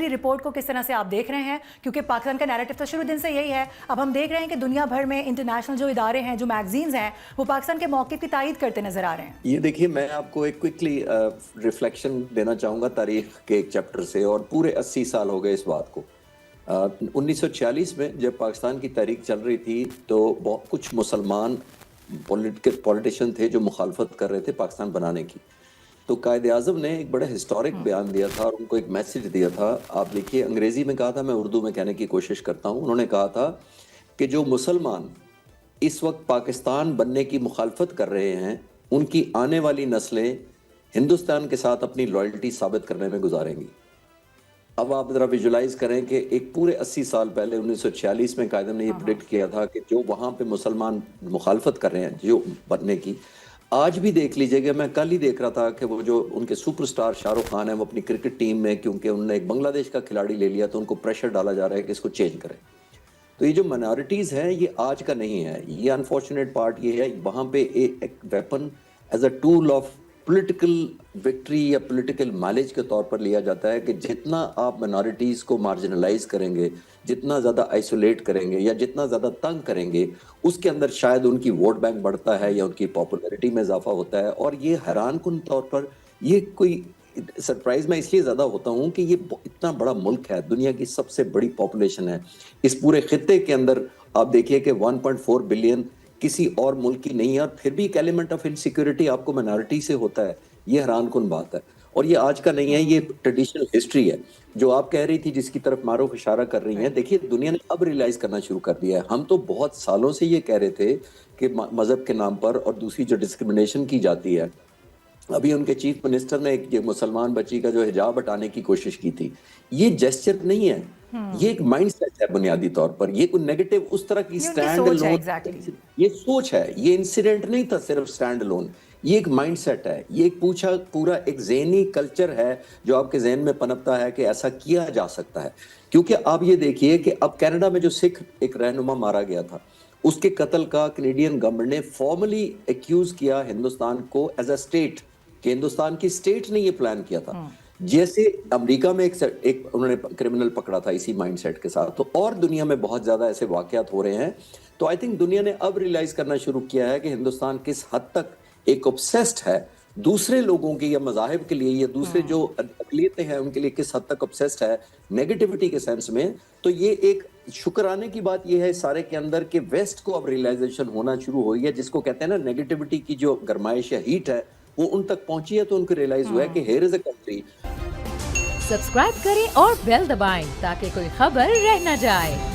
پوری رپورٹ کو کس طرح سے آپ دیکھ رہے ہیں؟ کیونکہ پاکستان کا نیریٹو تو شروع دن سے یہی ہے. اب ہم دیکھ رہے ہیں کہ دنیا بھر میں انٹرنیشنل جو ادارے ہیں, جو میگزینز ہیں, وہ پاکستان کے موقف کی تائید کرتے نظر آ رہے ہیں. یہ دیکھیے, میں آپ کو ایک کوئکلی ریفلیکشن دینا چاہوں گا تاریخ کے ایک چیپٹر سے, اور پورے 80 سال ہو گئے اس بات کو. 1946 میں جب پاکستان کی تحریک چل رہی تھی تو بہت کچھ مسلمان پولیٹیشین تھے جو مخالفت کر رہے تھے پاکستان بنانے کی. تو قائد اعظم نے ایک بڑا ہسٹورک بیان دیا تھا اور ان کو ایک میسج دیا تھا. آپ دیکھیے, انگریزی میں کہا تھا, میں اردو میں کہنے کی کوشش کرتا ہوں. انہوں نے کہا تھا کہ جو مسلمان اس وقت پاکستان بننے کی مخالفت کر رہے ہیں, ان کی آنے والی نسلیں ہندوستان کے ساتھ اپنی لائلٹی ثابت کرنے میں گزاریں گی. اب آپ ذرا ویژولائز کریں کہ ایک پورے 80 سال پہلے 1946 میں قائد اعظم نے یہ پریڈکٹ کیا تھا کہ جو وہاں پہ مسلمان مخالفت کر رہے ہیں جو بننے کی, آج بھی دیکھ لیجئے گا. میں کل ہی دیکھ رہا تھا کہ وہ جو ان کے سپر سٹار شاہ رخ خان ہیں, وہ اپنی کرکٹ ٹیم میں کیونکہ انہوں نے ایک بنگلہ دیش کا کھلاڑی لے لیا تو ان کو پریشر ڈالا جا رہا ہے کہ اس کو چینج کریں. تو یہ جو منارٹیز ہیں یہ آج کا نہیں ہے. یہ انفارچونیٹ پارٹ یہ ہے, وہاں پہ ایک weapon as a tool of political victory یا پولیٹیکل مائلیج کے طور پر لیا جاتا ہے کہ جتنا آپ منارٹیز کو مارجنلائز کریں گے, جتنا زیادہ آئسولیٹ کریں گے یا جتنا زیادہ تنگ کریں گے, اس کے اندر شاید ان کی ووٹ بینک بڑھتا ہے یا ان کی پاپولیرٹی میں اضافہ ہوتا ہے. اور یہ حیران کن طور پر یہ کوئی سرپرائز میں اس لیے زیادہ ہوتا ہوں کہ یہ اتنا بڑا ملک ہے, دنیا کی سب سے بڑی پاپولیشن ہے. اس پورے خطے کے اندر آپ دیکھیے کہ 1.4 بلین کسی اور ملک کی نہیں ہے, اور پھر بھی ایک ایلیمنٹ آف انسیکیورٹی آپ کو منارٹی سے ہوتا ہے. یہ حیران کن بات ہے, اور یہ آج کا نہیں ہے, یہ ٹریڈیشنل ہسٹری ہے. جو آپ کہہ رہی تھی, جس کی طرف معروف اشارہ کر رہی ہیں, دیکھیے دنیا نے اب ریلائز کرنا شروع کر دیا ہے. ہم تو بہت سالوں سے یہ کہہ رہے تھے کہ مذہب کے نام پر اور دوسری جو ڈسکرمنیشن کی جاتی ہے. ابھی ان کے چیف منسٹر نے ایک مسلمان بچی کا جو حجاب ہٹانے کی کوشش کی تھی. یہ جیسچر نہیں ہے, یہ ایک مائنڈ سیٹ ہے بنیادی طور پر. یہ کوئی نیگیٹو اس طرح کی سٹینڈ الون, یہ سوچ ہے, یہ انسیڈنٹ نہیں تھا صرف سٹینڈ الون. یہ ایک مائنڈ سیٹ ہے, یہ ایک پورا ایک ذہنی کلچر ہے جو آپ کے ذہن میں پنپتا ہے کہ ایسا کیا جا سکتا ہے. کیونکہ آپ یہ دیکھیے کہ اب کینیڈا میں جو سکھ ایک رہنما مارا گیا تھا, اس کے قتل کا کینیڈین گورنمنٹ نے فارملی ایکیوز کیا ہندوستان کو ایز اے اسٹیٹ, کہ ہندوستان کی اسٹیٹ نے یہ پلان کیا تھا. جیسے امریکہ میں ایک انہوں نے کرمنل پکڑا تھا اسی مائنڈ سیٹ کے ساتھ, تو اور دنیا میں بہت زیادہ ایسے واقعات ہو رہے ہیں. تو آئی تھنک دنیا نے اب ریلائز کرنا شروع کیا ہے کہ ہندوستان کس حد تک ایک obsessed ہے دوسرے لوگوں کی یا مذاہب کے لیے, یا دوسرے جو اقلیتیں ہیں ان کے لیے کس حد تک obsessed ہے نیگیٹیوٹی کے سینس میں. تو یہ ایک شکرانے کی بات یہ ہے سارے کے اندر کہ ویسٹ کو اب ریلائزیشن ہونا شروع ہوئی ہے, جس کو کہتے ہیں نا نیگیٹیوٹی کی جو گرمائش یا ہیٹ ہے وہ ان تک پہنچی ہے. تو ان کو ریلائز ہوا ہے کہ here is a country. Subscribe کریں اور بیل دبائیں تاکہ کوئی خبر رہ نہ جائے.